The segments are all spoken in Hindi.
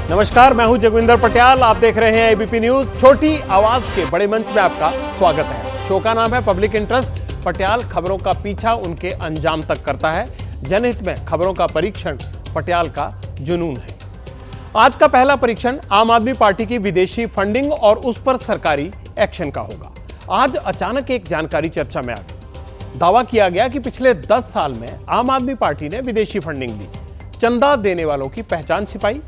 नमस्कार, मैं हूं जगविंदर पटियाल। आप देख रहे हैं एबीपी न्यूज। छोटी आवाज के बड़े मंच में आपका स्वागत है। शो का नाम है पब्लिक इंटरेस्ट। पटियाल खबरों का पीछा उनके अंजाम तक करता है। जनहित में खबरों का परीक्षण पटियाल का जुनून है। आज का पहला परीक्षण आम आदमी पार्टी की विदेशी फंडिंग और उस पर सरकारी एक्शन का होगा। आज अचानक एक जानकारी चर्चा में आ गई। दावा किया गया कि पिछले 10 साल में आम आदमी पार्टी ने विदेशी फंडिंग ली, चंदा देने वालों की पहचान छिपाई।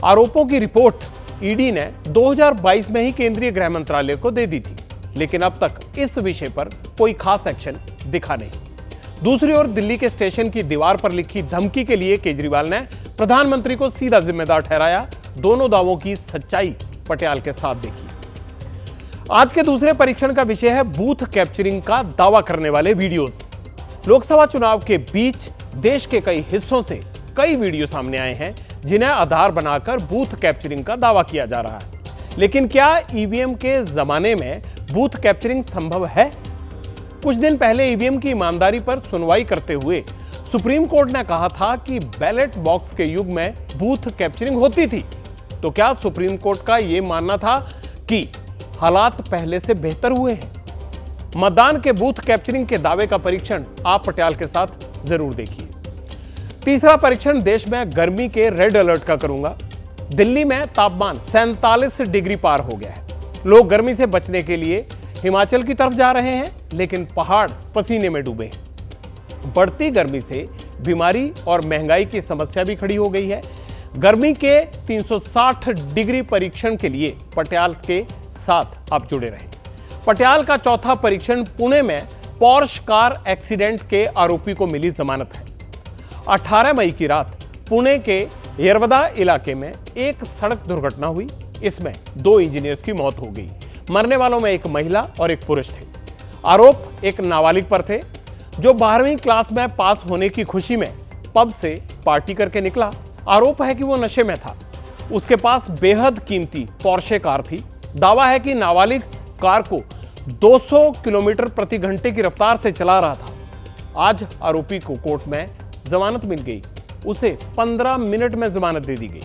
आरोपों की रिपोर्ट ईडी ने 2022 में ही केंद्रीय गृह मंत्रालय को दे दी थी, लेकिन अब तक इस विषय पर कोई खास एक्शन दिखा नहीं। दूसरी ओर दिल्ली के स्टेशन की दीवार पर लिखी धमकी के लिए केजरीवाल ने प्रधानमंत्री को सीधा जिम्मेदार ठहराया। दोनों दावों की सच्चाई पटियाल के साथ देखी। आज के दूसरे परीक्षण का विषय है बूथ कैप्चरिंग का दावा करने वाले वीडियोज। लोकसभा चुनाव के बीच देश के कई हिस्सों से कई वीडियो सामने आए हैं जिन्हें आधार बनाकर बूथ कैप्चरिंग का दावा किया जा रहा है। लेकिन क्या ईवीएम के जमाने में बूथ कैप्चरिंग संभव है? कुछ दिन पहले ईवीएम की ईमानदारी पर सुनवाई करते हुए सुप्रीम कोर्ट ने कहा था कि बैलेट बॉक्स के युग में बूथ कैप्चरिंग होती थी। तो क्या सुप्रीम कोर्ट का यह मानना था कि हालात पहले से बेहतर हुए हैं? मतदान के बूथ कैप्चरिंग के दावे का परीक्षण आप पटियाल के साथ जरूर देखिए। तीसरा परीक्षण देश में गर्मी के रेड अलर्ट का करूंगा। दिल्ली में तापमान 47 डिग्री पार हो गया है। लोग गर्मी से बचने के लिए हिमाचल की तरफ जा रहे हैं, लेकिन पहाड़ पसीने में डूबे हैं। बढ़ती गर्मी से बीमारी और महंगाई की समस्या भी खड़ी हो गई है। गर्मी के 360 डिग्री परीक्षण के लिए पटियाल के साथ आप जुड़े रहें। पटियाल का चौथा परीक्षण पुणे में पोर्श कार एक्सीडेंट के आरोपी को मिली जमानत है। 18 मई की रात पुणे के यरवदा इलाके में एक सड़क दुर्घटना हुई। इसमें 2 इंजीनियर्स की मौत हो गई। मरने वालों में एक महिला और एक पुरुष थे। आरोप एक नाबालिग पर थे जो 12वीं क्लास में पास होने की खुशी में पब से पार्टी करके निकला। आरोप है कि वो नशे में था। उसके पास बेहद कीमती पोर्शे कार थी। दावा है कि नाबालिग कार को 200 किलोमीटर प्रति घंटे की रफ्तार से चला रहा था। आज आरोपी को कोर्ट में जमानत मिल गई। उसे 15 मिनट में जमानत दे दी गई।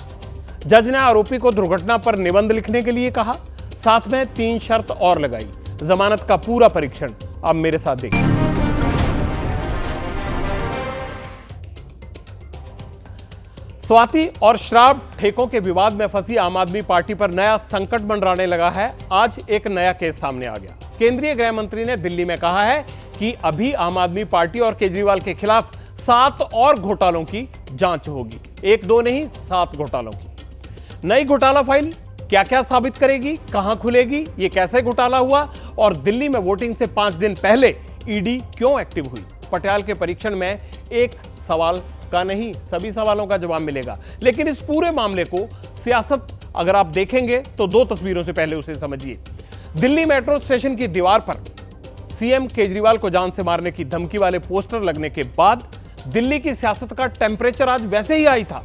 जज ने आरोपी को दुर्घटना पर निबंध लिखने के लिए कहा। साथ में 3 शर्त और लगाई। जमानत का पूरा परीक्षण आप मेरे साथ देखिए। स्वाति और शराब ठेकों के विवाद में फंसी आम आदमी पार्टी पर नया संकट मंडराने लगा है। आज एक नया केस सामने आ गया। केंद्रीय गृह मंत्री ने दिल्ली में कहा है कि अभी आम आदमी पार्टी और केजरीवाल के खिलाफ 7 और घोटालों की जांच होगी। 1-2 नहीं, 7 घोटालों की। नई घोटाला फाइल क्या क्या साबित करेगी, कहां खुलेगी, ये कैसे घोटाला हुआ और दिल्ली में वोटिंग से 5 दिन पहले ईडी क्यों एक्टिव हुई? पटियाल के परीक्षण में एक सवाल का नहीं, सभी सवालों का जवाब मिलेगा। लेकिन इस पूरे मामले को सियासत अगर आप देखेंगे तो 2 तस्वीरों से पहले उसे समझिए। दिल्ली मेट्रो स्टेशन की दीवार पर सीएम केजरीवाल को जान से मारने की धमकी वाले पोस्टर लगने के बाद दिल्ली की सियासत का टेंपरेचर आज वैसे ही आई था।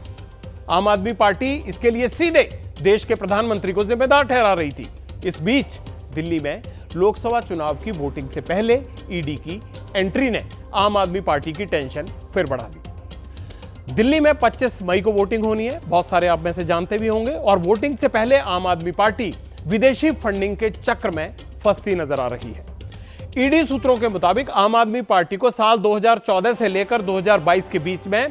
आम आदमी पार्टी इसके लिए सीधे देश के प्रधानमंत्री को जिम्मेदार ठहरा रही थी। इस बीच दिल्ली में लोकसभा चुनाव की वोटिंग से पहले ईडी की एंट्री ने आम आदमी पार्टी की टेंशन फिर बढ़ा दी। दिल्ली में 25 मई को वोटिंग होनी है, बहुत सारे आप में से जानते भी होंगे। और वोटिंग से पहले आम आदमी पार्टी विदेशी फंडिंग के चक्र में फंसती नजर आ रही है। ईडी सूत्रों के मुताबिक आम आदमी पार्टी को साल 2014 से लेकर 2022 के बीच में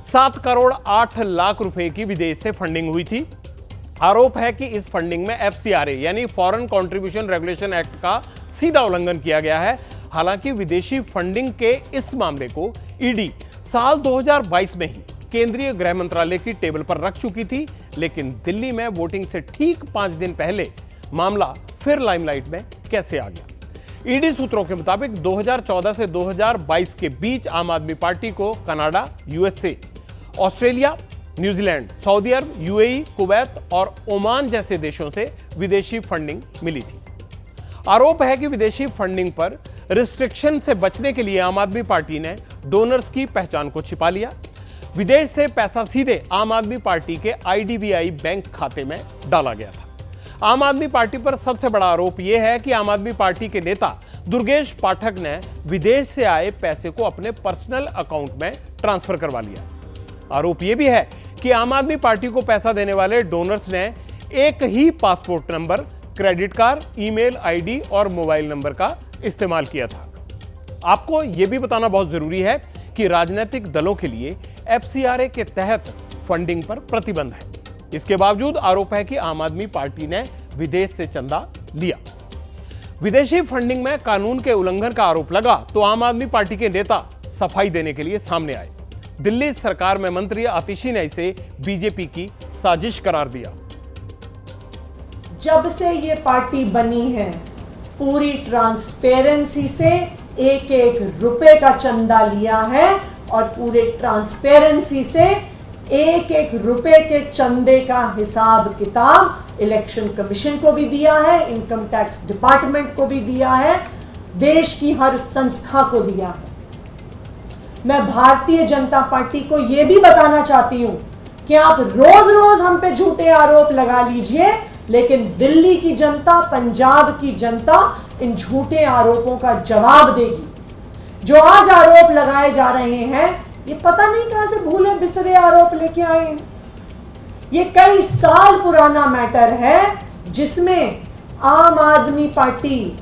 7 करोड़ 8 लाख रुपए की विदेश से फंडिंग हुई थी। आरोप है कि इस फंडिंग में एफसीआरए यानी फॉरेन कंट्रीब्यूशन रेगुलेशन एक्ट का सीधा उल्लंघन किया गया है। हालांकि विदेशी फंडिंग के इस मामले को ईडी साल 2022 में ही केंद्रीय गृह मंत्रालय की टेबल पर रख चुकी थी, लेकिन दिल्ली में वोटिंग से ठीक 5 दिन पहले मामला फिर लाइमलाइट में कैसे आ गया? ईडी सूत्रों के मुताबिक 2014 से 2022 के बीच आम आदमी पार्टी को Canada, USA, Australia, New Zealand, Saudi Arab, UAE, Kuwait और ओमान जैसे देशों से विदेशी फंडिंग मिली थी। आरोप है कि विदेशी फंडिंग पर रिस्ट्रिक्शन से बचने के लिए आम आदमी पार्टी ने डोनर्स की पहचान को छिपा लिया। विदेश से पैसा सीधे आम आदमी पार्टी के आईडीबीआई बैंक खाते में डाला गया था। आम आदमी पार्टी पर सबसे बड़ा आरोप यह है कि आम आदमी पार्टी के नेता दुर्गेश पाठक ने विदेश से आए पैसे को अपने पर्सनल अकाउंट में ट्रांसफर करवा लिया। आरोप यह भी है कि आम आदमी पार्टी को पैसा देने वाले डोनर्स ने एक ही passport number, credit card, email ID और मोबाइल नंबर का इस्तेमाल किया था। आपको यह भी बताना बहुत जरूरी है कि राजनीतिक दलों के लिए एफसीआरए के तहत फंडिंग पर प्रतिबंध है। इसके बावजूद आरोप है कि आम आदमी पार्टी ने विदेश से चंदा लिया। विदेशी फंडिंग में कानून के उल्लंघन का आरोप लगा तो आम आदमी पार्टी के नेता सफाई देने के लिए सामने आए। दिल्ली सरकार में मंत्री आतिशी ने इसे बीजेपी की साजिश करार दिया। जब से ये पार्टी बनी है, पूरी ट्रांसपेरेंसी से एक एक रुपए का चंदा लिया है और पूरे ट्रांसपेरेंसी से एक एक रुपए के चंदे का हिसाब किताब इलेक्शन कमीशन को भी दिया है, इनकम टैक्स डिपार्टमेंट को भी दिया है, देश की हर संस्था को दिया है। मैं भारतीय जनता पार्टी को यह भी बताना चाहती हूं कि आप रोज रोज हम पे झूठे आरोप लगा लीजिए, लेकिन दिल्ली की जनता, पंजाब की जनता इन झूठे आरोपों का जवाब देगी। जो आज आरोप लगाए जा रहे हैं, ये पता नहीं कहां से भूले बिसरे आरोप लेके आए हैं। ये कई साल पुराना मैटर है, जिसमें आम आदमी पार्टी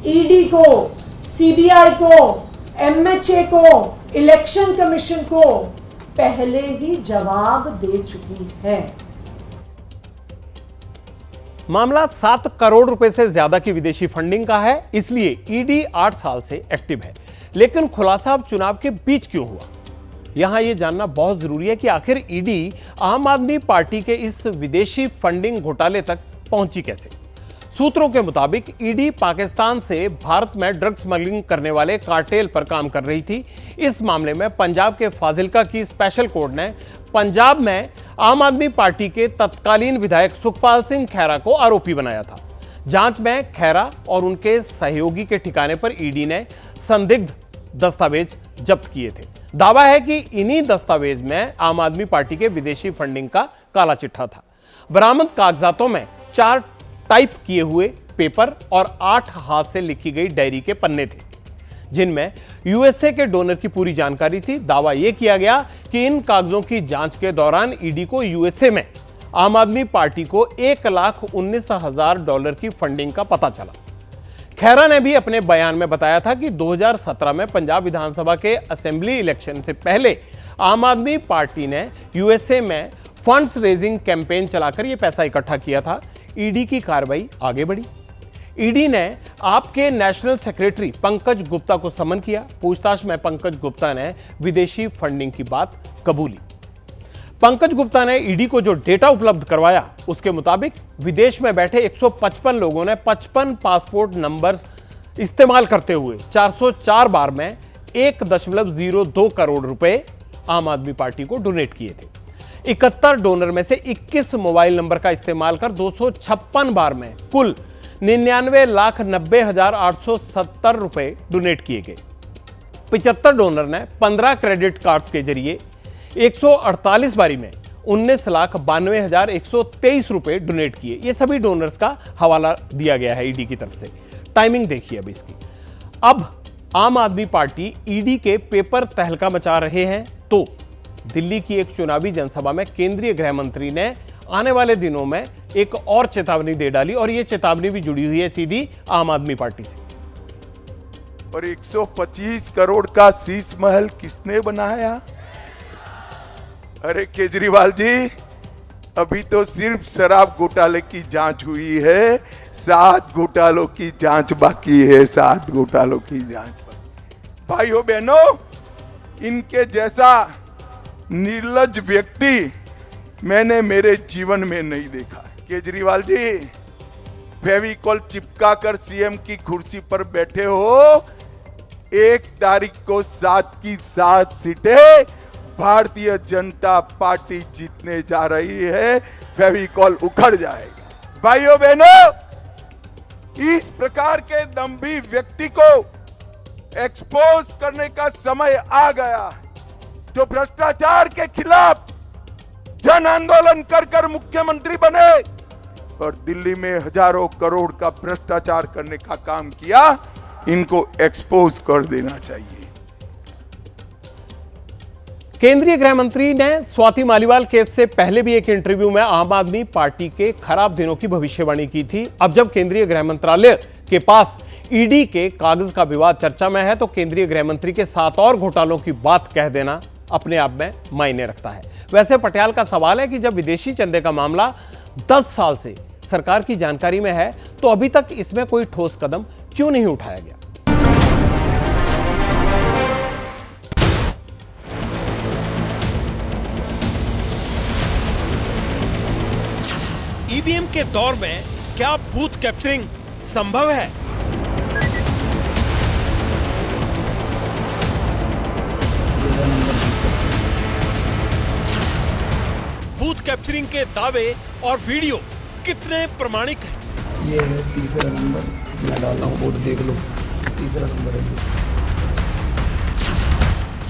ईडी को, सीबीआई को, एमएचए को, इलेक्शन कमीशन को पहले ही जवाब दे चुकी है। मामला 7 करोड़ रुपए से ज्यादा की विदेशी फंडिंग का है, इसलिए ईडी 8 साल से एक्टिव है। लेकिन खुलासा अब चुनाव के बीच क्यों हुआ? यहां यह जानना बहुत जरूरी है कि आखिर ईडी आम आदमी पार्टी के इस विदेशी फंडिंग घोटाले तक पहुंची कैसे। सूत्रों के मुताबिक ईडी पाकिस्तान से भारत में ड्रग स्मगलिंग करने वाले कार्टेल पर काम कर रही थी। इस मामले में पंजाब के फाजिल्का की स्पेशल कोर्ट ने पंजाब में आम आदमी पार्टी के तत्कालीन विधायक सुखपाल सिंह खैरा को आरोपी बनाया था। जांच में खैरा और उनके सहयोगी के ठिकाने पर ईडी ने संदिग्ध दस्तावेज जब्त किए थे। दावा है कि इन्हीं दस्तावेज में आम आदमी पार्टी के विदेशी फंडिंग का काला चिट्ठा था। बरामद कागजातों में 4 टाइप किए हुए पेपर और 8 हाथ से लिखी गई डायरी के पन्ने थे, जिनमें यूएसए के डोनर की पूरी जानकारी थी। दावा यह किया गया कि इन कागजों की जांच के दौरान ईडी को यूएसए में आम आदमी पार्टी को $1,19,000 की फंडिंग का पता चला। खैरा ने भी अपने बयान में बताया था कि 2017 में पंजाब विधानसभा के असेंबली इलेक्शन से पहले आम आदमी पार्टी ने यूएसए में फंड्स रेजिंग कैंपेन चलाकर यह पैसा इकट्ठा किया था। ईडी की कार्रवाई आगे बढ़ी। ईडी ने आपके नेशनल सेक्रेटरी पंकज गुप्ता को समन किया। पूछताछ में पंकज गुप्ता ने विदेशी फंडिंग की बात कबूली। पंकज गुप्ता ने ईडी को जो डेटा उपलब्ध करवाया, उसके मुताबिक विदेश में बैठे 155 लोगों ने 55 पासपोर्ट नंबर इस्तेमाल करते हुए 404 बार में 1.02 करोड़ रुपए आम आदमी पार्टी को डोनेट किए थे। 71 डोनर में से 21 मोबाइल नंबर का इस्तेमाल कर 256 बार में कुल 99,90,870 रुपए डोनेट किए गए। 75 डोनर ने 15 क्रेडिट कार्ड्स के जरिए 148 बारी में 19,92,123 रुपए डोनेट किए। ये सभी डोनर्स का हवाला दिया गया है ईडी की तरफ से। टाइमिंग देखिए अब इसकी। अब आम आदमी पार्टी ईडी के पेपर तहलका मचा रहे हैं, तो दिल्ली की एक चुनावी जनसभा में केंद्रीय गृह मंत्री ने आने वाले दिनों में एक और चेतावनी दे डाली, और यह चेतावनी भी जुड़ी हुई है सीधी आम आदमी पार्टी से। और 125 करोड़ का शीश महल किसने बनाया? अरे केजरीवाल जी, अभी तो सिर्फ शराब घोटाले की जांच हुई है, 7 घोटालों की जांच बाकी है। 7 घोटालों की जांच बाकी। भाइयों बहनों, इनके जैसा निर्लज्ज व्यक्ति मैंने मेरे जीवन में नहीं देखा। केजरीवाल जी, फेविकॉल चिपका कर सीएम की कुर्सी पर बैठे हो। 1 तारीख को 7 की 7 सीटें भारतीय जनता पार्टी जीतने जा रही है। फेविकॉल उखड़ जाएगा। भाइयों बहनों, इस प्रकार के दंभी व्यक्ति को एक्सपोज करने का समय आ गया, जो भ्रष्टाचार के खिलाफ जन आंदोलन कर कर मुख्यमंत्री बने और दिल्ली में हजारों करोड़ का भ्रष्टाचार करने का काम किया। इनको एक्सपोज कर देना चाहिए। केंद्रीय गृह मंत्री ने स्वाति मालीवाल केस से पहले भी एक इंटरव्यू में आम आदमी पार्टी के खराब दिनों की भविष्यवाणी की थी। अब जब केंद्रीय गृह मंत्रालय के पास ईडी के कागज का विवाद चर्चा में है, तो केंद्रीय गृह मंत्री के 7 और घोटालों की बात कह देना अपने आप में मायने रखता है। वैसे पटियाल का सवाल है कि जब विदेशी चंदे का मामला 10 साल से सरकार की जानकारी में है, तो अभी तक इसमें कोई ठोस कदम क्यों नहीं उठाया गया। ईवीएम के दौर में क्या बूथ कैप्चरिंग संभव है? बूथ कैप्चरिंग के दावे और वीडियो कितने प्रमाणिक हैं? ये है तीसरा नंबर, मैं डाल रहा हूँ, वोट देख लो, तीसरा नंबर है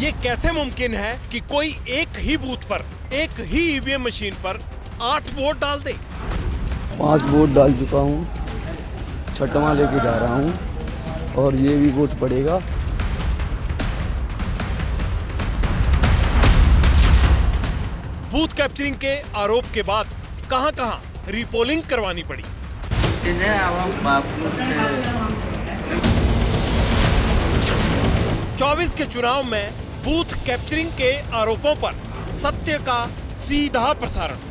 ये कैसे मुमकिन है कि कोई एक ही बूथ पर, एक ही ईवीएम मशीन पर 8 वोट डाल दे? 5 वोट डाल चुका हूँ, 6वां लेके जा रहा हूँ और ये भी वोट पड़ेगा। बूथ कैप्चरिंग के आरोप के बाद कहां-कहां रीपोलिंग करवानी पड़ी। 24 के चुनाव में बूथ कैप्चरिंग के आरोपों पर सत्य का सीधा प्रसारण।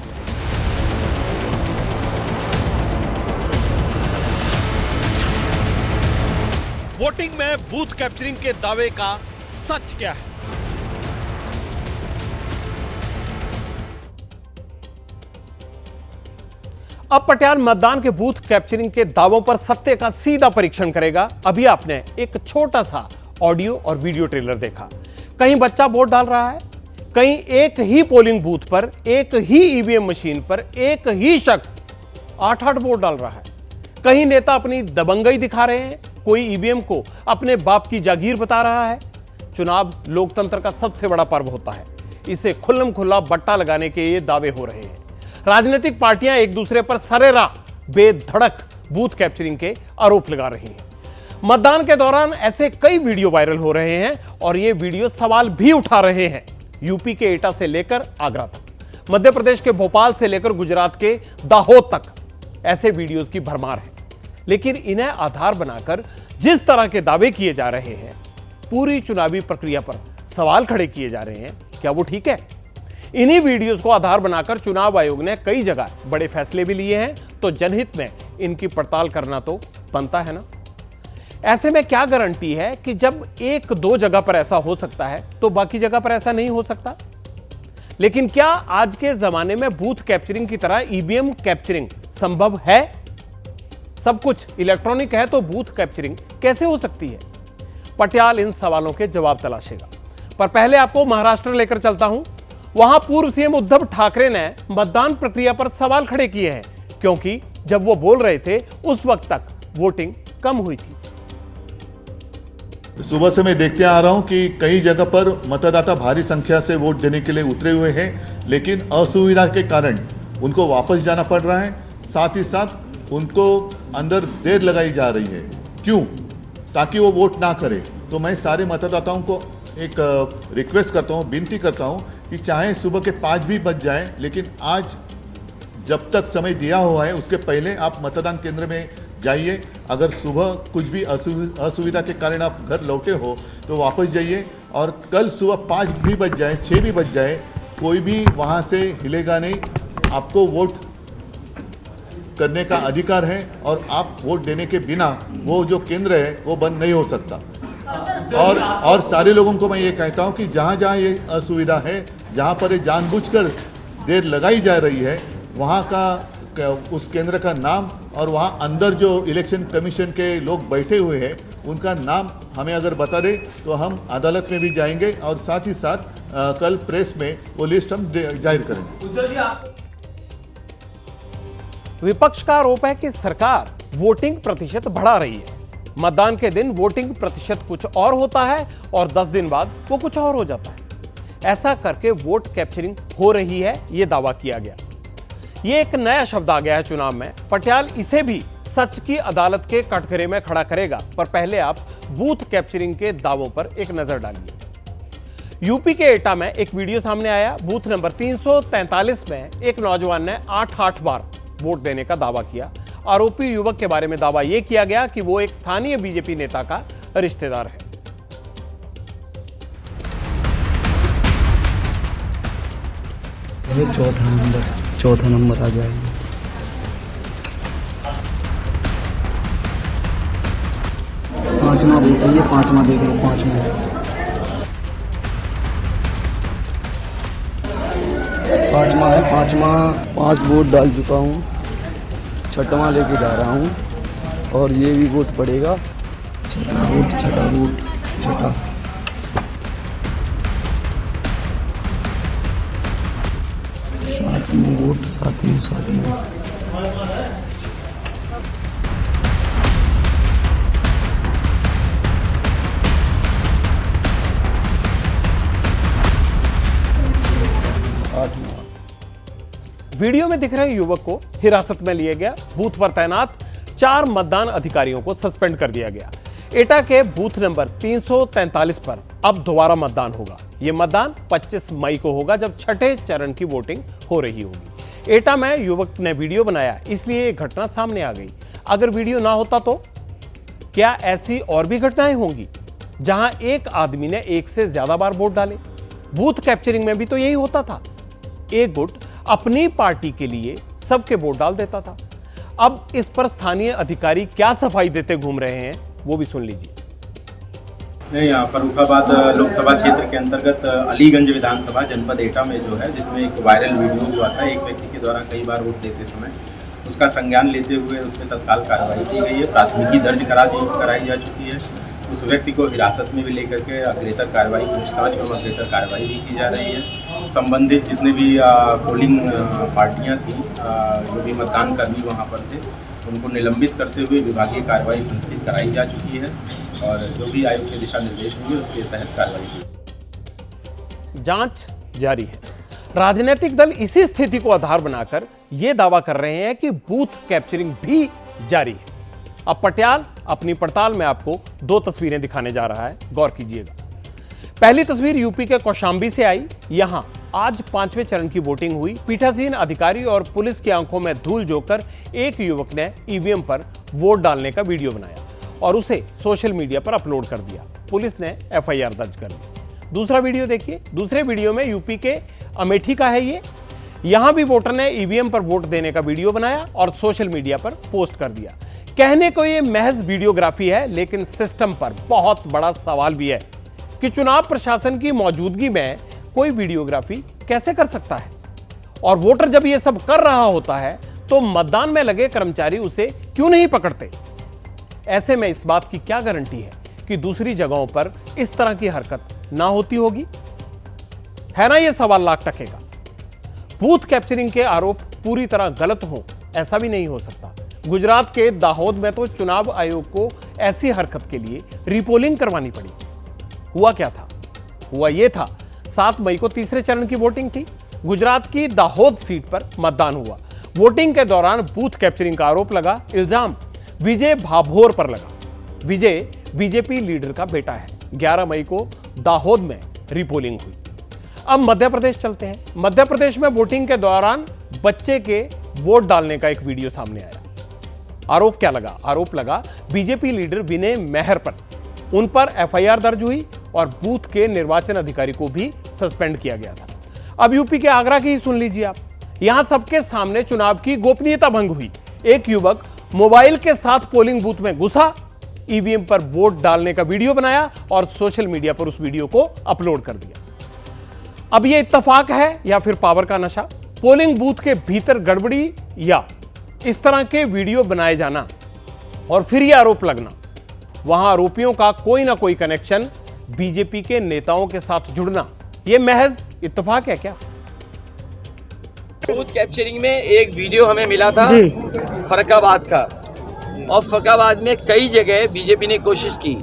वोटिंग में बूथ कैप्चरिंग के दावे का सच क्या है? अब पटियाल मतदान के बूथ कैप्चरिंग के दावों पर सत्य का सीधा परीक्षण करेगा। अभी आपने एक छोटा सा ऑडियो और वीडियो ट्रेलर देखा। कहीं बच्चा वोट डाल रहा है, कहीं एक ही पोलिंग बूथ पर, एक ही ईवीएम मशीन पर एक ही शख्स 8-8 वोट डाल रहा है। कहीं नेता अपनी दबंगई दिखा रहे हैं, कोई ईवीएम को अपने बाप की जागीर बता रहा है। चुनाव लोकतंत्र का सबसे बड़ा पर्व होता है, इसे खुल्लम खुल्ला बट्टा लगाने के ये दावे हो रहे हैं। राजनीतिक पार्टियां एक दूसरे पर सरेराह बेधड़क बूथ कैप्चरिंग के आरोप लगा रही हैं। मतदान के दौरान ऐसे कई वीडियो वायरल हो रहे हैं और ये वीडियो सवाल भी उठा रहे हैं। यूपी के एटा से लेकर आगरा तक, मध्य प्रदेश के भोपाल से लेकर गुजरात के दाहोद तक ऐसे वीडियोस की भरमार है। लेकिन इन्हें आधार बनाकर जिस तरह के दावे किए जा रहे हैं, पूरी चुनावी प्रक्रिया पर सवाल खड़े किए जा रहे हैं, क्या वो ठीक है? इन्हीं वीडियोस को आधार बनाकर चुनाव आयोग ने कई जगह बड़े फैसले भी लिए हैं, तो जनहित में इनकी पड़ताल करना तो बनता है ना। ऐसे में क्या गारंटी है कि जब 1-2 जगह पर ऐसा हो सकता है तो बाकी जगह पर ऐसा नहीं हो सकता? लेकिन क्या आज के जमाने में बूथ कैप्चरिंग की तरह ईवीएम कैप्चरिंग संभव है? सब कुछ इलेक्ट्रॉनिक है तो बूथ कैप्चरिंग कैसे हो सकती है? पटियाल इन सवालों के जवाब तलाशेगा। पर पहले आपको महाराष्ट्र लेकर चलता हूं। वहां पूर्व सीएम उद्धव ठाकरे ने मतदान प्रक्रिया पर सवाल खड़े किए हैं, क्योंकि जब वो बोल रहे थे उस वक्त तक वोटिंग कम हुई थी। सुबह से मैं देखते आ रहा हूं कि कई जगह पर मतदाता भारी संख्या से वोट देने के लिए उतरे हुए हैं, लेकिन असुविधा के कारण उनको वापस जाना पड़ रहा है। साथ ही साथ उनको अंदर देर लगाई जा रही है। क्यों? ताकि वो वोट ना करें। तो मैं सारे मतदाताओं को एक रिक्वेस्ट करता हूं, विनती करता हूं कि चाहे सुबह के 5 भी बज जाए, लेकिन आज जब तक समय दिया हुआ है उसके पहले आप मतदान केंद्र में जाइए। अगर सुबह कुछ भी असुविधा के कारण आप घर लौटे हो तो वापस जाइए, और कल सुबह 5 भी बज जाए, 6 भी बज जाए, कोई भी वहां से हिलेगा नहीं। आपको वोट करने का अधिकार है और आप वोट देने के बिना वो जो केंद्र है वो बंद नहीं हो सकता। और सारे लोगों को मैं ये कहता हूं कि जहां जहां ये असुविधा है, जहां पर ये जानबूझकर देर लगाई जा रही है, वहां का उस केंद्र का नाम और वहां अंदर जो इलेक्शन कमीशन के लोग बैठे हुए हैं उनका नाम हमें अगर बता दे तो हम अदालत में भी जाएंगे, और साथ ही साथ कल प्रेस में वो लिस्ट हम जाहिर करेंगे। विपक्ष का आरोप है कि सरकार वोटिंग प्रतिशत बढ़ा रही है। मतदान के दिन वोटिंग प्रतिशत कुछ और होता है और 10 दिन बाद वो कुछ और हो जाता है। ऐसा करके वोट कैप्चरिंग हो रही है, ये दावा किया गया। ये एक नया शब्द आ गया है चुनाव में। पटियाल इसे भी सच की अदालत के कटघरे में खड़ा करेगा, पर पहले आप बूथ कैप्चरिंग के दावों पर एक नजर डालिए। यूपी के एटा में एक वीडियो सामने आया। बूथ नंबर 343 में एक नौजवान ने 8 बार वोट देने का दावा किया। आरोपी युवक के बारे में दावा यह किया गया कि वो एक स्थानीय बीजेपी नेता का रिश्तेदार है। ये चौथा नंबर आ जाएगा। पांचवा वोट है, ये पांचवा देख लो, पांचवा है। पांच वोट डाल चुका हूँ, छठवां लेके जा रहा हूँ और ये भी वोट पड़ेगा। छठा सातवें वोट सातवें। वीडियो में दिख रहे युवक को हिरासत में लिया गया। बूथ पर तैनात 4 मतदान अधिकारियों को सस्पेंड कर दिया गया। एटा के बूथ नंबर 343 पर अब दोबारा मतदान होगा। यह मतदान 25 मई को होगा, जब छठे चरण की वोटिंग हो रही होगी। एटा में युवक ने वीडियो बनाया, इसलिए यह घटना सामने आ गई। अगर वीडियो ना होता तो क्या ऐसी और भी घटनाएं होंगी जहां एक आदमी ने एक से ज्यादा बार वोट डाले? बूथ कैप्चरिंग में भी तो यही होता था। एक गुट अपनी पार्टी के लिए सबके वोट डाल देता था। अब इस पर स्थानीय अधिकारी क्या सफाई देते घूम रहे हैं, वो भी सुन लीजिए। यहाँ फर्रुखाबाद लोकसभा क्षेत्र के अंतर्गत अलीगंज विधानसभा जनपद एटा में जो है, जिसमें एक वायरल वीडियो हुआ था एक व्यक्ति के द्वारा कई बार वोट देते समय, उसका संज्ञान लेते हुए उस पर तत्काल कार्रवाई की गई है। प्राथमिकी दर्ज कराई जा चुकी है। उस व्यक्ति को हिरासत में भी लेकर के अग्रेतर कार्रवाई, पूछताछ एवं अग्रेतर कार्रवाई भी की जा रही है। संबंधित जितने भी पोलिंग पार्टियां थी, जो भी मतदान कर्मी वहां पर थे, उनको निलंबित करते हुए विभागीय कार्रवाई संस्थित कराई जा चुकी है और जो भी आयोग के दिशा निर्देश होंगे उसके तहत कार्रवाई की जांच जारी है। राजनीतिक दल इसी स्थिति को आधार बनाकर यह दावा कर रहे हैं कि बूथ कैप्चरिंग भी जारी है। अब पटियाल अपनी पड़ताल में आपको 2 तस्वीरें दिखाने जा रहा है, गौर कीजिएगा। पहली तस्वीर यूपी के कौशाम्बी से आई। यहां आज 5वें चरण की वोटिंग हुई। पीठासीन अधिकारी और पुलिस की आंखों में धूल झोंककर एक युवक ने ईवीएम पर वोट डालने का वीडियो बनाया और उसे सोशल मीडिया पर अपलोड कर दिया। पुलिस ने एफआईआर दर्ज कर ली। दूसरा वीडियो देखिए। दूसरे वीडियो में यूपी के अमेठी का है ये। यहां भी वोटर ने ईवीएम पर वोट देने का वीडियो बनाया और सोशल मीडिया पर पोस्ट कर दिया। कहने को ये महज वीडियोग्राफी है, लेकिन सिस्टम पर बहुत बड़ा सवाल भी है कि चुनाव प्रशासन की मौजूदगी में कोई वीडियोग्राफी कैसे कर सकता है। और वोटर जब ये सब कर रहा होता है तो मतदान में लगे कर्मचारी उसे क्यों नहीं पकड़ते? ऐसे में इस बात की क्या गारंटी है कि दूसरी जगहों पर इस तरह की हरकत ना होती होगी? है ना ये सवाल लाख टकेगा। बूथ कैप्चरिंग के आरोप पूरी तरह गलत हो, ऐसा भी नहीं हो सकता। गुजरात के दाहोद में तो चुनाव आयोग को ऐसी हरकत के लिए रिपोलिंग करवानी पड़ी। हुआ क्या था? हुआ यह था, 7 मई को तीसरे चरण की वोटिंग थी। गुजरात की दाहोद सीट पर मतदान हुआ। वोटिंग के दौरान बूथ कैप्चरिंग का आरोप लगा। इल्जाम विजय भाभोर पर लगा। विजय बीजेपी लीडर का बेटा है। 11 मई को दाहोद में रिपोलिंग हुई। अब मध्य प्रदेश चलते हैं। मध्य प्रदेश में वोटिंग के दौरान बच्चे के वोट डालने का एक वीडियो सामने आया। आरोप क्या लगा? आरोप लगा बीजेपी लीडर विनय मेहर पर। उन पर एफआईआर दर्ज हुई और बूथ के निर्वाचन अधिकारी को भी सस्पेंड किया गया था। अब यूपी के आगरा की ही सुन लीजिए आप। यहां सबके सामने चुनाव की गोपनीयता भंग हुई। एक युवक मोबाइल के साथ पोलिंग बूथ में घुसा, ईवीएम पर वोट डालने का वीडियो बनाया और सोशल मीडिया पर उस वीडियो को अपलोड कर दिया। अब यह इत्तेफाक है या फिर पावर का नशा? पोलिंग बूथ के भीतर गड़बड़ी या इस तरह के वीडियो बनाए जाना और फिर यह आरोप लगना, वहां आरोपियों का कोई ना कोई कनेक्शन बीजेपी के नेताओं के साथ जुड़ना, यह महज इत्तेफाक है क्या? बूथ कैप्चरिंग में एक वीडियो हमें मिला था फर्रुखाबाद का, और फर्रुखाबाद में कई जगह बीजेपी ने कोशिश की।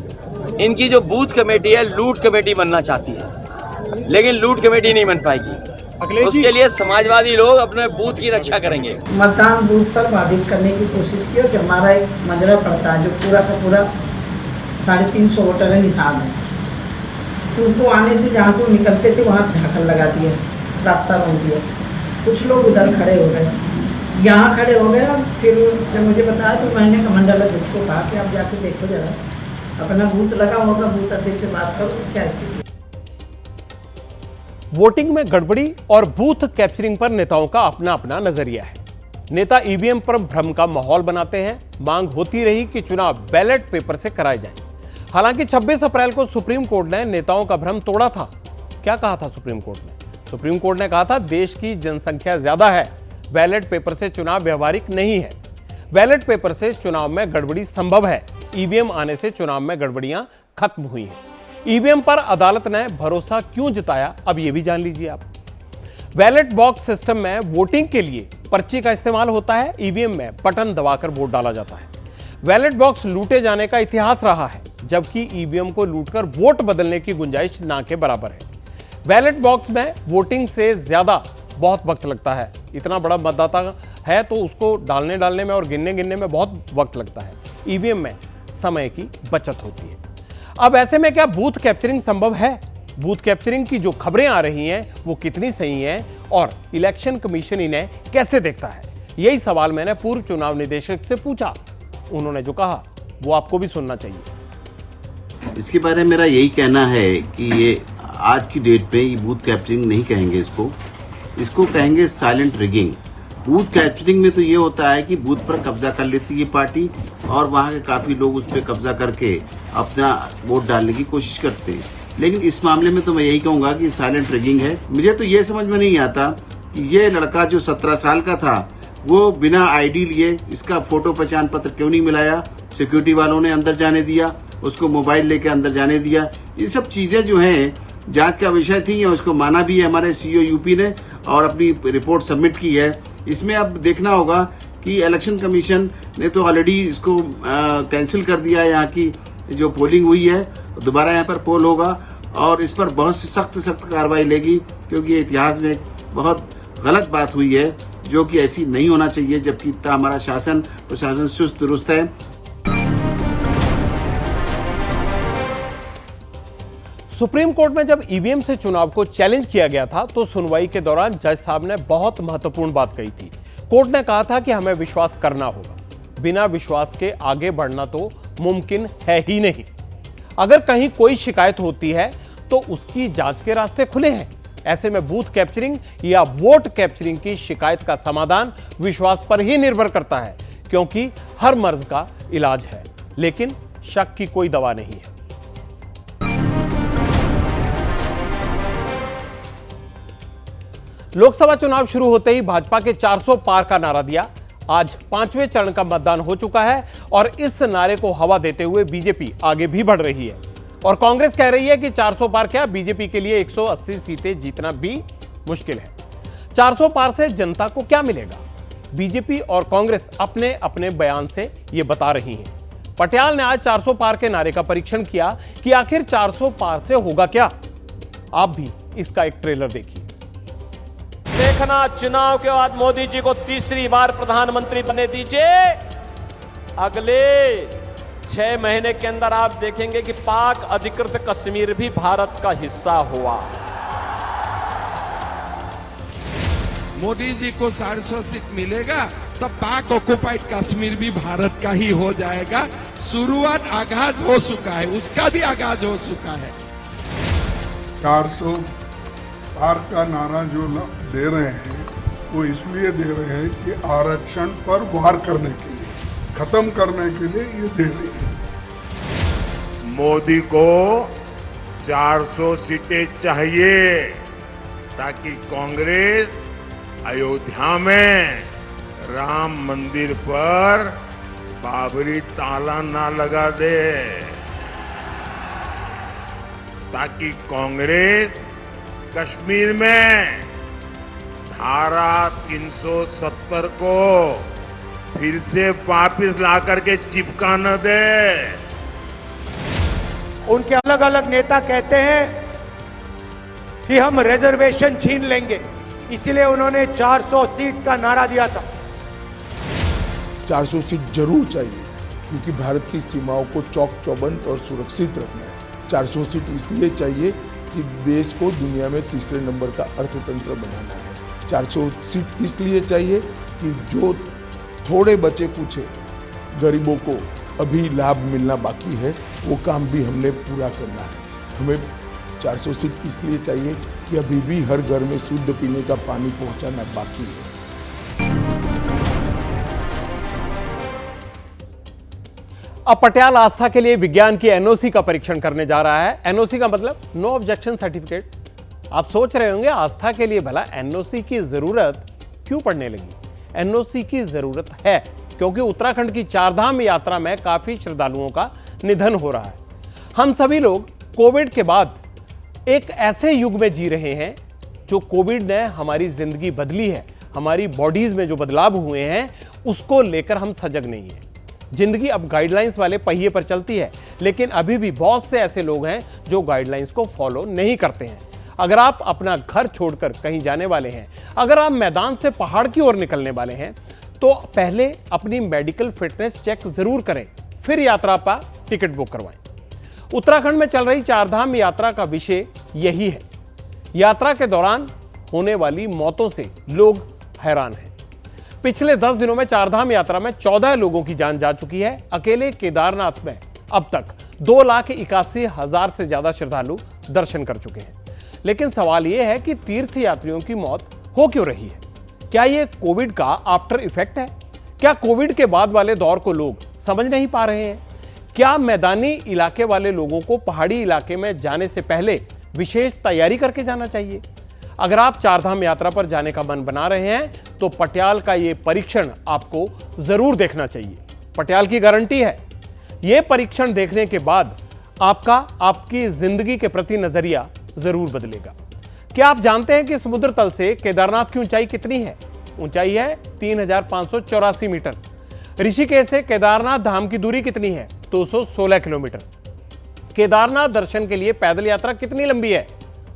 इनकी जो बूथ कमेटी है लूट कमेटी बनना चाहती है, लेकिन लूट कमेटी नहीं बन पाएगी। उसके लिए समाजवादी लोग अपने बूथ की रक्षा करेंगे। मतदान बूथ पर बाधित करने की कोशिश की, कि हमारा एक मजरा पड़ता है जो पूरा का पूरा 350 वोटर है, निशान है। तो उनको आने से जहाँ से वो निकलते थे वहाँ ढाकन लगा दिया, रास्ता रोक दिया। कुछ लोग उधर खड़े हो गए, यहाँ खड़े हो गए। फिर जब मुझे बताया तो मैंने कमांडर अध्यक्ष को कहा कि आप जाके देखो जरा, अपना बूथ लगा होगा, बूथ अध्यक्ष से बात करो क्या स्थिति। वोटिंग में गड़बड़ी और बूथ कैप्चरिंग पर नेताओं का अपना अपना नजरिया है। नेता ईवीएम पर भ्रम का माहौल बनाते हैं। मांग होती रही कि चुनाव बैलेट पेपर से कराए जाएं। हालांकि 26 अप्रैल को सुप्रीम कोर्ट ने नेताओं का भ्रम तोड़ा था। क्या कहा था सुप्रीम कोर्ट ने? सुप्रीम कोर्ट ने कहा था देश की जनसंख्या ज्यादा है, बैलेट पेपर से चुनाव व्यवहारिक नहीं है। बैलेट पेपर से चुनाव में गड़बड़ी संभव है, ईवीएम आने से चुनाव में गड़बड़ियां खत्म हुई हैं। ईवीएम पर अदालत ने भरोसा क्यों जताया, अब यह भी जान लीजिए आप। बैलेट बॉक्स सिस्टम में वोटिंग के लिए पर्ची का इस्तेमाल होता है, ईवीएम में बटन दबाकर वोट डाला जाता है। बैलेट बॉक्स लूटे जाने का इतिहास रहा है, जबकि ईवीएम को लूटकर वोट बदलने की गुंजाइश ना के बराबर है। बैलेट बॉक्स में वोटिंग से ज्यादा बहुत वक्त लगता है। इतना बड़ा मतदाता है तो उसको डालने में और गिनने में बहुत वक्त लगता है। ईवीएम में समय की बचत होती है। अब ऐसे में क्या बूथ कैप्चरिंग संभव है? बूथ कैप्चरिंग की जो खबरें आ रही हैं वो कितनी सही हैं और इलेक्शन कमीशन इन्हें कैसे देखता है? यही सवाल मैंने पूर्व चुनाव निदेशक से पूछा। उन्होंने जो कहा वो आपको भी सुनना चाहिए। इसके बारे में मेरा यही कहना है कि ये आज की डेट पे ये बूथ कैप्चरिंग नहीं कहेंगे, इसको कहेंगे साइलेंट रिगिंग। बूथ कैप्चरिंग में तो ये होता है कि बूथ पर कब्जा कर लेती है पार्टी और वहाँ के काफी लोग उस पर कब्जा करके अपना वोट डालने की कोशिश करते हैं। लेकिन इस मामले में तो मैं यही कहूँगा कि साइलेंट रिगिंग है। मुझे तो ये समझ में नहीं आता कि ये लड़का जो 17 साल का था वो बिना आईडी लिए इसका फोटो पहचान पत्र क्यों नहीं मिलाया? सिक्योरिटी वालों ने अंदर जाने दिया, उसको मोबाइल लेके अंदर जाने दिया। ये सब चीजें जो हैं जांच का विषय थी और उसको माना भी है हमारे सीईओ यूपी ने और अपनी रिपोर्ट सबमिट की है। इसमें अब देखना होगा कि इलेक्शन कमीशन ने तो ऑलरेडी इसको कैंसिल कर दिया है। यहाँ की जो पोलिंग हुई है दोबारा यहाँ पर पोल होगा और इस पर बहुत सख्त कार्रवाई लेगी, क्योंकि ये इतिहास में एक बहुत गलत बात हुई है जो कि ऐसी नहीं होना चाहिए, जबकि इतना हमारा शासन प्रशासन चुस्त दुरुस्त है। सुप्रीम कोर्ट में जब ईवीएम से चुनाव को चैलेंज किया गया था तो सुनवाई के दौरान जज साहब ने बहुत महत्वपूर्ण बात कही थी। कोर्ट ने कहा था कि हमें विश्वास करना होगा, बिना विश्वास के आगे बढ़ना तो मुमकिन है ही नहीं। अगर कहीं कोई शिकायत होती है तो उसकी जांच के रास्ते खुले हैं। ऐसे में बूथ कैप्चरिंग या वोट कैप्चरिंग की शिकायत का समाधान विश्वास पर ही निर्भर करता है, क्योंकि हर मर्ज का इलाज है, लेकिन शक की कोई दवा नहीं है। लोकसभा चुनाव शुरू होते ही भाजपा के 400 पार का नारा दिया। आज 5वें चरण का मतदान हो चुका है और इस नारे को हवा देते हुए बीजेपी आगे भी बढ़ रही है और कांग्रेस कह रही है कि 400 पार क्या, बीजेपी के लिए 180 सीटें जीतना भी मुश्किल है। 400 पार से जनता को क्या मिलेगा? बीजेपी और कांग्रेस अपने अपने बयान से यह बता रही हैं। पटियाल ने आज 400 पार के नारे का परीक्षण किया कि आखिर 400 पार से होगा क्या। आप भी इसका एक ट्रेलर देखिए। देखना, चुनाव के बाद मोदी जी को तीसरी बार प्रधानमंत्री बने दीजिए। अगले 6 महीने के अंदर आप देखेंगे कि पाक अधिकृत कश्मीर भी भारत का हिस्सा हुआ। मोदी जी को 450 सीट मिलेगा तो पाक ऑक्युपाइड कश्मीर भी भारत का ही हो जाएगा। शुरुआत आगाज हो चुका है, उसका भी आगाज हो चुका है। 400 पार का नारा जो दे रहे हैं वो इसलिए दे रहे हैं कि आरक्षण पर वार करने के लिए, खत्म करने के लिए ये दे रहे हैं। मोदी को 400 सीटें चाहिए ताकि कांग्रेस अयोध्या में राम मंदिर पर बाबरी ताला ना लगा दे, ताकि कांग्रेस कश्मीर में धारा 370 को फिर से वापस ला करके चिपका न दे। उनके अलग अलग नेता कहते हैं कि हम रिजर्वेशन छीन लेंगे, इसलिए उन्होंने 400 सीट का नारा दिया था। 400 सीट जरूर चाहिए क्योंकि भारत की सीमाओं को चौक चौबंद और सुरक्षित रखना है। 400 सीट इसलिए चाहिए कि देश को दुनिया में तीसरे नंबर का अर्थतंत्र बनाना है। 400 सीट इसलिए चाहिए कि जो थोड़े बचे कुछ गरीबों को अभी लाभ मिलना बाकी है, वो काम भी हमने पूरा करना है। हमें 400 सीट इसलिए चाहिए कि अभी भी हर घर में शुद्ध पीने का पानी पहुंचाना बाकी है। अब पटियाला आस्था के लिए विज्ञान की एनओसी का परीक्षण करने जा रहा है। एनओसी का मतलब नो ऑब्जेक्शन सर्टिफिकेट। आप सोच रहे होंगे आस्था के लिए भला एनओसी की जरूरत क्यों पड़ने लगी? एनओसी की जरूरत है क्योंकि उत्तराखंड की चारधाम यात्रा में काफी श्रद्धालुओं का निधन हो रहा है। हम सभी लोग कोविड के बाद एक ऐसे युग में जी रहे हैं जो कोविड ने हमारी जिंदगी बदली है। हमारी बॉडीज में जो बदलाव हुए हैं उसको लेकर हम सजग नहीं है। जिंदगी अब गाइडलाइंस वाले पहिए पर चलती है, लेकिन अभी भी बहुत से ऐसे लोग हैं जो गाइडलाइंस को फॉलो नहीं करते हैं। अगर आप अपना घर छोड़कर कहीं जाने वाले हैं, अगर आप मैदान से पहाड़ की ओर निकलने वाले हैं, तो पहले अपनी मेडिकल फिटनेस चेक जरूर करें, फिर यात्रा का टिकट बुक करवाएं। उत्तराखंड में चल रही चारधाम यात्रा का विषय यही है। यात्रा के दौरान होने वाली मौतों से लोग हैरान हैं। पिछले 10 दिनों में चारधाम यात्रा में 14 लोगों की जान जा चुकी है। अकेले केदारनाथ में अब तक 2,81,000 से ज्यादा श्रद्धालु दर्शन कर चुके हैं। लेकिन सवाल यह है कि तीर्थ यात्रियों की मौत हो क्यों रही है? क्या यह कोविड का आफ्टर इफेक्ट है? क्या कोविड के बाद वाले दौर को लोग समझ नहीं पा रहे हैं? क्या मैदानी इलाके वाले लोगों को पहाड़ी इलाके में जाने से पहले विशेष तैयारी करके जाना चाहिए? अगर आप चारधाम यात्रा पर जाने का मन बना रहे हैं तो पटियाल का यह परीक्षण आपको जरूर देखना चाहिए। पटियाल की गारंटी है, यह परीक्षण देखने के बाद आपकी जिंदगी के प्रति नजरिया जरूर बदलेगा। क्या आप जानते हैं कि समुद्र तल से केदारनाथ की ऊंचाई कितनी है? ऊंचाई है 3,584 मीटर। ऋषिकेश से केदारनाथ धाम की दूरी कितनी है? 216 किलोमीटर। केदारनाथ दर्शन के लिए पैदल यात्रा कितनी लंबी है?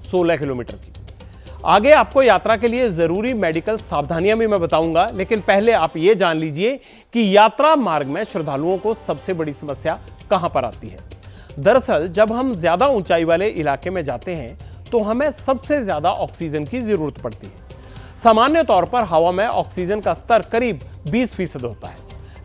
16 किलोमीटर की। आगे आपको यात्रा के लिए जरूरी मेडिकल सावधानियां भी मैं बताऊंगा, लेकिन पहले आप यह जान लीजिए कि यात्रा मार्ग में श्रद्धालुओं को सबसे बड़ी समस्या कहां पर आती है। दरअसल जब हम ज्यादा ऊंचाई वाले इलाके में जाते हैं तो हमें सबसे ज्यादा ऑक्सीजन की जरूरत पड़ती है। सामान्य तौर पर हवा में ऑक्सीजन का स्तर करीब 20% होता है,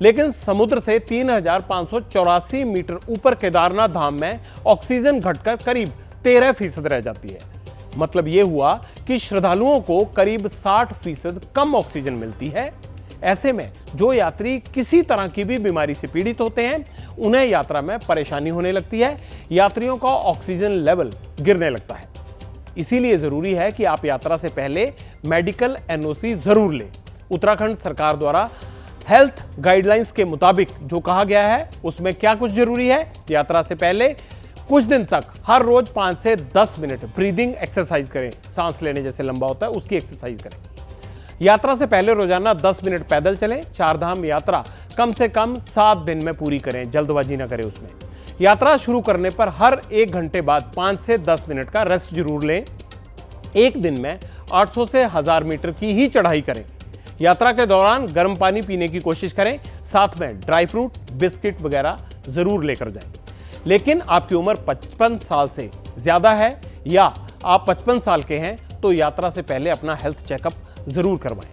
लेकिन समुद्र से 3,584 मीटर ऊपर केदारनाथ धाम में ऑक्सीजन घटकर करीब 13% रह जाती है। मतलब यह हुआ कि श्रद्धालुओं को करीब 60% कम ऑक्सीजन मिलती है। ऐसे में जो यात्री किसी तरह की भी बीमारी से पीड़ित होते हैं, उन्हें यात्रा में परेशानी होने लगती है। यात्रियों का ऑक्सीजन लेवल गिरने लगता है। इसीलिए जरूरी है कि आप यात्रा से पहले मेडिकल एनओसी जरूर लें। उत्तराखंड सरकार द्वारा हेल्थ गाइडलाइंस के मुताबिक जो कहा गया है उसमें क्या कुछ जरूरी है? यात्रा से पहले कुछ दिन तक हर रोज 5 से 10 मिनट ब्रीदिंग एक्सरसाइज करें। सांस लेने जैसे लंबा होता है उसकी एक्सरसाइज करें। यात्रा से पहले रोजाना 10 मिनट पैदल चलें। चारधाम यात्रा कम से कम 7 दिन में पूरी करें, जल्दबाजी ना करें उसमें। यात्रा शुरू करने पर हर 1 घंटे बाद 5 से 10 मिनट का रेस्ट जरूर लें। एक दिन में 800 से 1000 मीटर की ही चढ़ाई करें। यात्रा के दौरान गर्म पानी पीने की कोशिश करें, साथ में ड्राई फ्रूट, बिस्किट वगैरह जरूर लेकर जाएं। लेकिन आपकी उम्र 55 साल से ज्यादा है या आप 55 साल के हैं तो यात्रा से पहले अपना हेल्थ चेकअप जरूर करवाएं।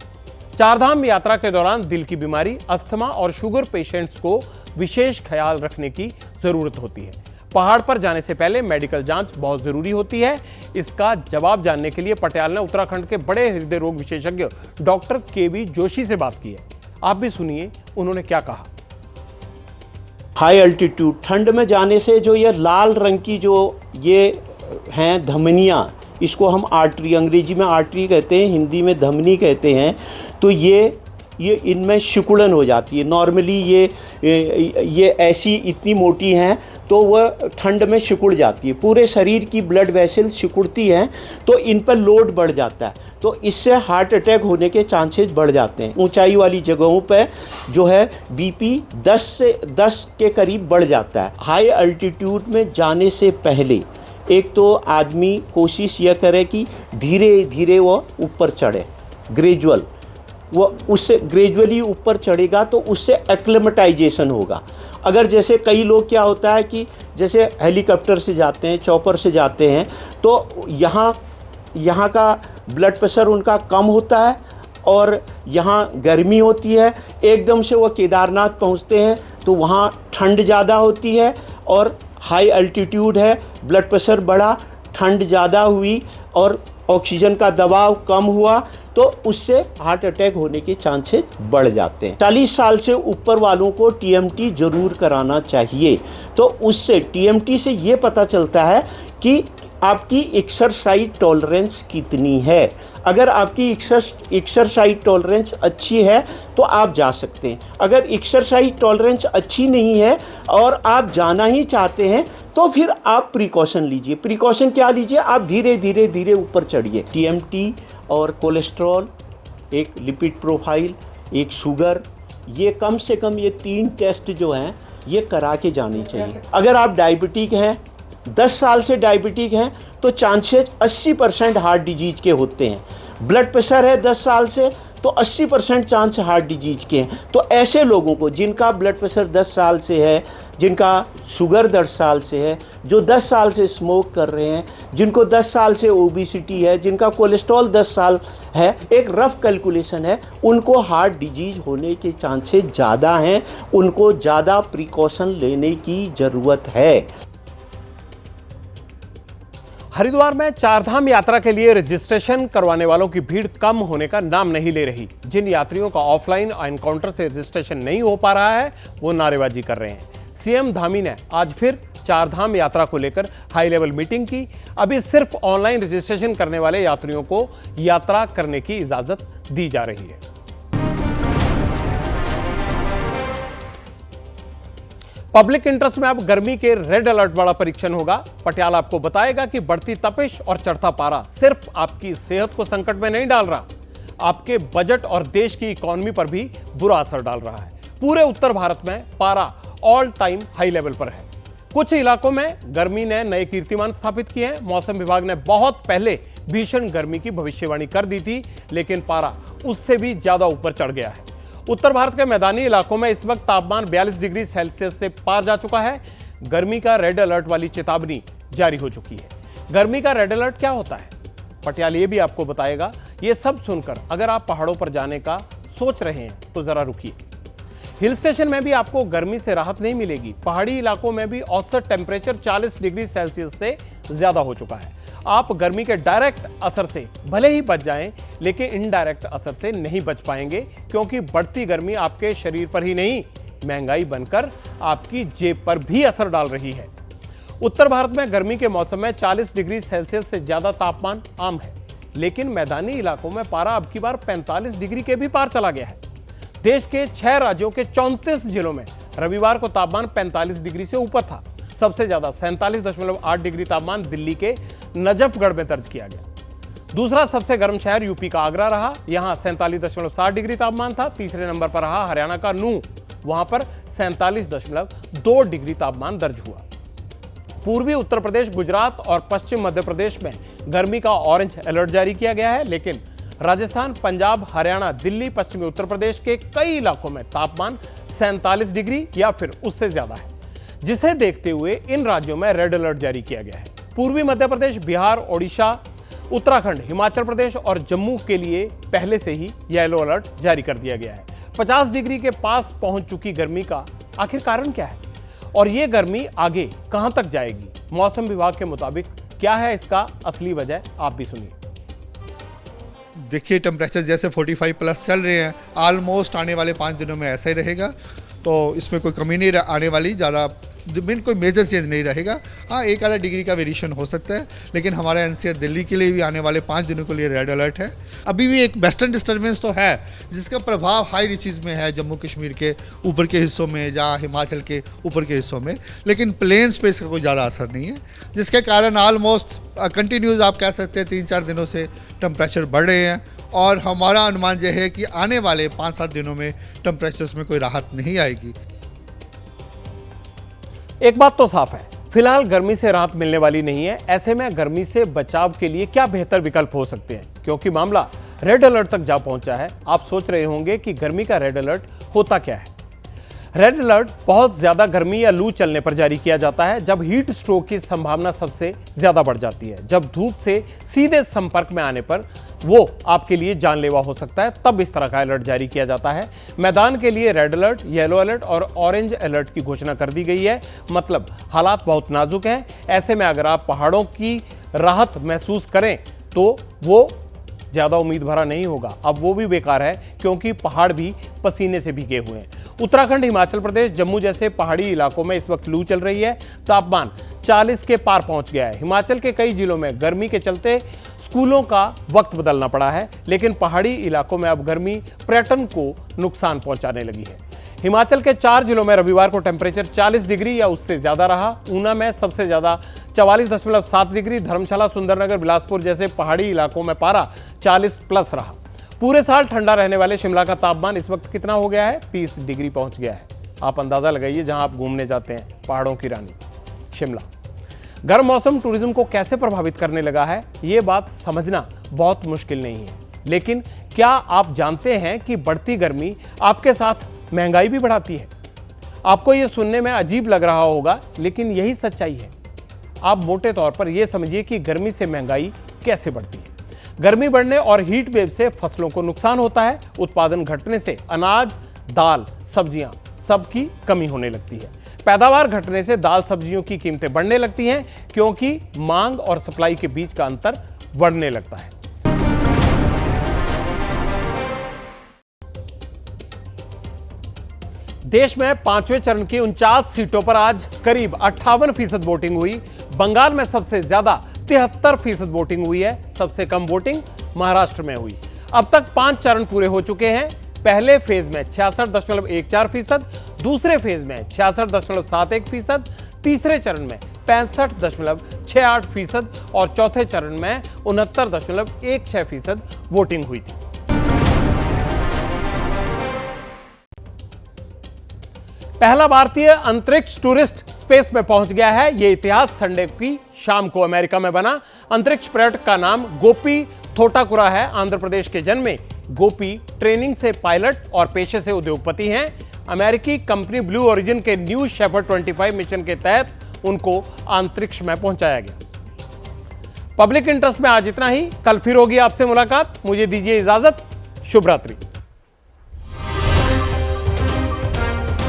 चारधाम यात्रा के दौरान दिल की बीमारी, अस्थमा और शुगर पेशेंट्स को विशेष ख्याल रखने की जरूरत होती है। पहाड़ पर जाने से पहले मेडिकल जांच बहुत जरूरी होती है। इसका जवाब जानने के लिए पटियाला ने उत्तराखंड के बड़े हृदय रोग विशेषज्ञ डॉक्टर केवी जोशी से बात की है। आप भी सुनिए उन्होंने क्या कहा। हाई अल्टीट्यूड ठंड में जाने से जो ये लाल रंग की जो ये हैं धमनियाँ, इसको हम आर्टरी, अंग्रेजी में आर्टरी कहते हैं, हिंदी में धमनी कहते हैं, तो ये इनमें सिकुड़न हो जाती है। नॉर्मली ये ऐसी इतनी मोटी हैं तो वह ठंड में सिकुड़ जाती है। पूरे शरीर की ब्लड वेसल सिकुड़ती हैं तो इन पर लोड बढ़ जाता है, तो इससे हार्ट अटैक होने के चांसेस बढ़ जाते हैं। ऊंचाई वाली जगहों पर जो है बीपी 10 के करीब बढ़ जाता है। हाई अल्टीट्यूड में जाने से पहले एक तो आदमी कोशिश यह करे कि धीरे धीरे वो ऊपर चढ़े, ग्रेजुअल। वो उससे ग्रेजुअली ऊपर चढ़ेगा तो उससे एक्लेमेटाइजेशन होगा। अगर जैसे कई लोग क्या होता है कि जैसे हेलीकॉप्टर से जाते हैं, चॉपर से जाते हैं, तो यहाँ का ब्लड प्रेशर उनका कम होता है और यहाँ गर्मी होती है। एकदम से वो केदारनाथ पहुँचते हैं तो वहाँ ठंड ज़्यादा होती है और हाई अल्टीट्यूड है, ब्लड प्रेशर बढ़ा, ठंड ज़्यादा हुई और ऑक्सीजन का दबाव कम हुआ तो उससे हार्ट अटैक होने के चांसेस बढ़ जाते हैं। 40 साल से ऊपर वालों को टीएमटी जरूर कराना चाहिए। तो उससे टीएमटी से ये पता चलता है कि आपकी एक्सरसाइज टॉलरेंस कितनी है। अगर आपकी एक्सरसाइज टॉलरेंस अच्छी है तो आप जा सकते हैं। अगर एक्सरसाइज टॉलरेंस अच्छी नहीं है और आप जाना ही चाहते हैं तो फिर आप प्रिकॉशन लीजिए। प्रिकॉशन क्या लीजिए? आप धीरे धीरे धीरे ऊपर चढ़िए। टीएमटी और कोलेस्ट्रॉल, एक लिपिड प्रोफाइल, एक शुगर, ये कम से कम ये 3 टेस्ट जो हैं ये करा के जानी चाहिए। अगर आप डायबिटिक हैं, 10 साल से डायबिटिक हैं, तो चांसेस 80% हार्ट डिजीज के होते हैं। ब्लड प्रेशर है 10 साल से तो 80% चांस हार्ट डिजीज के हैं। तो ऐसे लोगों को जिनका ब्लड प्रेशर 10 साल से है, जिनका शुगर 10 साल से है, जो 10 साल से स्मोक कर रहे हैं, जिनको 10 साल से ओबेसिटी है, जिनका कोलेस्ट्रॉल 10 साल है, एक रफ कैलकुलेशन है, उनको हार्ट डिजीज होने के चांसेस ज़्यादा हैं। उनको ज़्यादा प्रिकॉशन लेने की ज़रूरत है। हरिद्वार में चारधाम यात्रा के लिए रजिस्ट्रेशन करवाने वालों की भीड़ कम होने का नाम नहीं ले रही। जिन यात्रियों का ऑफलाइन एनकाउंटर से रजिस्ट्रेशन नहीं हो पा रहा है वो नारेबाजी कर रहे हैं। सीएम धामी ने आज फिर चारधाम यात्रा को लेकर हाई लेवल मीटिंग की। अभी सिर्फ ऑनलाइन रजिस्ट्रेशन करने वाले यात्रियों को यात्रा करने की इजाजत दी जा रही है। पब्लिक इंटरेस्ट में अब गर्मी के रेड अलर्ट वाला परीक्षण होगा। पटियाला आपको बताएगा कि बढ़ती तपिश और चढ़ता पारा सिर्फ आपकी सेहत को संकट में नहीं डाल रहा, आपके बजट और देश की इकोनॉमी पर भी बुरा असर डाल रहा है। पूरे उत्तर भारत में पारा ऑल टाइम हाई लेवल पर है। कुछ इलाकों में गर्मी ने नए कीर्तिमान स्थापित किए हैं। मौसम विभाग ने बहुत पहले भीषण गर्मी की भविष्यवाणी कर दी थी, लेकिन पारा उससे भी ज्यादा ऊपर चढ़ गया है। उत्तर भारत के मैदानी इलाकों में इस वक्त तापमान 42 डिग्री सेल्सियस से पार जा चुका है। गर्मी का रेड अलर्ट वाली चेतावनी जारी हो चुकी है। गर्मी का रेड अलर्ट क्या होता है, पटियाला ये भी आपको बताएगा। ये सब सुनकर अगर आप पहाड़ों पर जाने का सोच रहे हैं तो जरा रुकिए। हिल स्टेशन में भी आपको गर्मी से राहत नहीं मिलेगी। पहाड़ी इलाकों में भी औसत टेम्परेचर 40 डिग्री सेल्सियस से ज्यादा हो चुका है। आप गर्मी के डायरेक्ट असर से भले ही बच जाएं, लेकिन इनडायरेक्ट असर से नहीं बच पाएंगे, क्योंकि बढ़ती गर्मी आपके शरीर पर ही नहीं, महंगाई बनकर आपकी जेब पर भी असर डाल रही है। उत्तर भारत में गर्मी के मौसम में 40 डिग्री सेल्सियस से ज्यादा तापमान आम है, लेकिन मैदानी इलाकों में पारा अब की बार 45 डिग्री के भी पार चला गया है। देश के 6 राज्यों के 34 जिलों में रविवार को तापमान 45 डिग्री से ऊपर था। सबसे ज्यादा 47.8 डिग्री तापमान दिल्ली के नजफगढ़ में दर्ज किया गया। दूसरा सबसे गर्म शहर यूपी का आगरा रहा, यहां 47.7 डिग्री तापमान था। तीसरे नंबर पर रहा हरियाणा का नूह, वहां पर 47.2 डिग्री तापमान दर्ज हुआ। पूर्वी उत्तर प्रदेश, गुजरात और पश्चिम मध्य प्रदेश में गर्मी का ऑरेंज अलर्ट जारी किया गया है, लेकिन राजस्थान, पंजाब, हरियाणा, दिल्ली, पश्चिमी उत्तर प्रदेश के कई इलाकों में तापमान 47 डिग्री या फिर उससे ज्यादा है, जिसे देखते हुए इन राज्यों में रेड अलर्ट जारी किया गया है। पूर्वी मध्य प्रदेश, बिहार, ओडिशा, उत्तराखंड, हिमाचल प्रदेश और जम्मू के लिए पहले से ही येलो अलर्ट जारी कर दिया गया है। 50 डिग्री के पास पहुंच चुकी गर्मी का आखिर कारण क्या है और ये गर्मी आगे कहां तक जाएगी? मौसम विभाग के मुताबिक क्या है इसका असली वजह, आप भी सुनिए। देखिए, टेम्परेचर जैसे 45 प्लस चल रहे हैं, ऑलमोस्ट आने वाले 5 दिनों में ऐसा ही रहेगा, तो इसमें कोई कमी नहीं आने वाली, ज़्यादा कोई मेजर चेंज नहीं रहेगा। हाँ, 1 आधा डिग्री का वेरिएशन हो सकता है, लेकिन हमारे एनसीआर दिल्ली के लिए भी आने वाले 5 दिनों के लिए रेड अलर्ट है। अभी भी एक वेस्टर्न डिस्टर्बेंस तो है, जिसका प्रभाव हाई रीचेज में है, जम्मू कश्मीर के ऊपर के हिस्सों में या हिमाचल के ऊपर के हिस्सों में, लेकिन प्लेन्स पे इसका कोई ज़्यादा असर नहीं है, जिसके कारण ऑलमोस्ट कंटिन्यूज आप कह सकते हैं 3-4 दिनों से टेम्परेचर बढ़ रहे हैं। और हमारा अनुमान यह है कि आने वाले 5-7 दिनों में टेम्परेचर्स में कोई राहत नहीं आएगी। एक बात तो साफ है, फिलहाल गर्मी से राहत मिलने वाली नहीं है। ऐसे में गर्मी से बचाव के लिए क्या बेहतर विकल्प हो सकते हैं, क्योंकि मामला रेड अलर्ट तक जा पहुंचा है। आप सोच रहे होंगे कि गर्मी का रेड अलर्ट होता क्या है। रेड अलर्ट बहुत ज्यादा गर्मी या लू चलने पर जारी किया जाता है, जब हीट स्ट्रोक की संभावना सबसे ज्यादा बढ़ जाती है, जब धूप से सीधे संपर्क में आने पर वो आपके लिए जानलेवा हो सकता है, तब इस तरह का अलर्ट जारी किया जाता है। मैदान के लिए रेड अलर्ट, येलो अलर्ट और ऑरेंज अलर्ट की घोषणा कर दी गई है। मतलब हालात बहुत नाजुक हैं। ऐसे में अगर आप पहाड़ों की राहत महसूस करें तो वो ज़्यादा उम्मीद भरा नहीं होगा। अब वो भी बेकार है, क्योंकि पहाड़ भी पसीने से भीगे हुए हैं। उत्तराखंड, हिमाचल प्रदेश, जम्मू जैसे पहाड़ी इलाकों में इस वक्त लू चल रही है। तापमान 40 के पार पहुंच गया है। हिमाचल के कई जिलों में गर्मी के चलते स्कूलों का वक्त बदलना पड़ा है, लेकिन पहाड़ी इलाकों में अब गर्मी पर्यटन को नुकसान पहुंचाने लगी है। हिमाचल के 4 जिलों में रविवार को टेम्परेचर 40 डिग्री या उससे ज्यादा रहा। ऊना में सबसे ज्यादा 44.7 डिग्री, धर्मशाला, सुंदरनगर, बिलासपुर जैसे पहाड़ी इलाकों में पारा 40 प्लस रहा। पूरे साल ठंडा रहने वाले शिमला का तापमान इस वक्त कितना हो गया है? 30 डिग्री पहुंच गया है। आप अंदाजा लगाइए, जहां आप घूमने जाते हैं, पहाड़ों की रानी शिमला। गर्म मौसम टूरिज्म को कैसे प्रभावित करने लगा है, ये बात समझना बहुत मुश्किल नहीं है। लेकिन क्या आप जानते हैं कि बढ़ती गर्मी आपके साथ महंगाई भी बढ़ाती है? आपको यह सुनने में अजीब लग रहा होगा, लेकिन यही सच्चाई है। आप मोटे तौर पर यह समझिए कि गर्मी से महंगाई कैसे बढ़ती है। गर्मी बढ़ने और हीट वेव से फसलों को नुकसान होता है। उत्पादन घटने से अनाज, दाल, सब्जियां सबकी कमी होने लगती है। पैदावार घटने से दाल, सब्जियों की कीमतें बढ़ने लगती हैं, क्योंकि मांग और सप्लाई के बीच का अंतर बढ़ने लगता है। देश में 5वें चरण की 49 सीटों पर आज करीब 58% वोटिंग हुई। बंगाल में सबसे ज्यादा 73% वोटिंग हुई है। सबसे कम वोटिंग महाराष्ट्र में हुई। अब तक 5 चरण पूरे हो चुके हैं। पहले फेज में 66.14%, दूसरे फेज में 66.71%, तीसरे चरण में 65.68% और चौथे चरण में 69.16% वोटिंग हुई थी। पहला भारतीय अंतरिक्ष टूरिस्ट स्पेस में पहुंच गया है। यह इतिहास संडे की शाम को अमेरिका में बना। अंतरिक्ष पर्यटक का नाम गोपी थोटाकुरा है। आंध्र प्रदेश के जन्मे गोपी ट्रेनिंग से पायलट और पेशे से उद्योगपति हैं। अमेरिकी कंपनी ब्लू ओरिजिन के न्यू शेफर्ड 25 मिशन के तहत उनको अंतरिक्ष में पहुंचाया गया। पब्लिक इंटरेस्ट में आज इतना ही। कल फिर होगी आपसे मुलाकात। मुझे दीजिए इजाजत। शुभ रात्रि।